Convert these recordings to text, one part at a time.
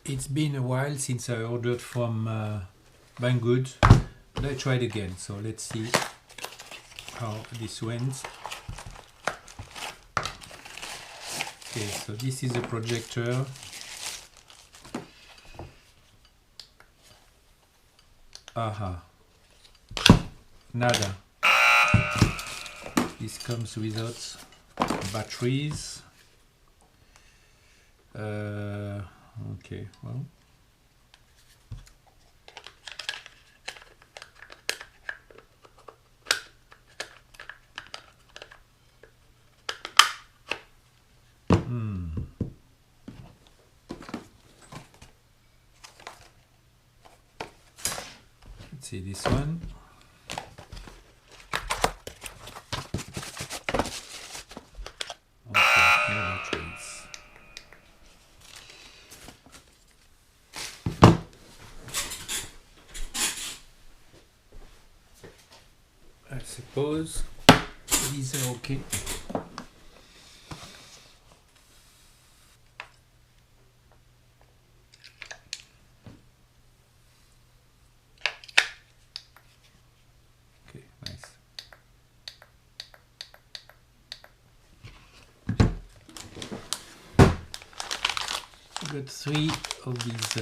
It's been a while since I ordered from Banggood, but I tried again, so let's see how this went. Okay, so this is a projector. Aha, nada. This comes without batteries. Okay, well. Let's see this one. Okay, no batteries. I suppose these are okay. Okay, nice. I got 3 of these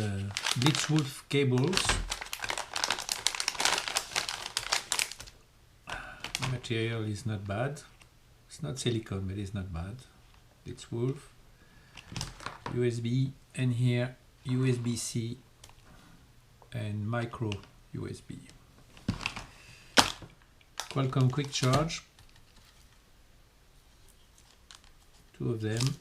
Blitzwolf cables. The material is not bad. It's not silicone, but it's not bad. Blitzwolf. USB, and here USB-C and micro USB. Qualcomm quick charge. 2 of them.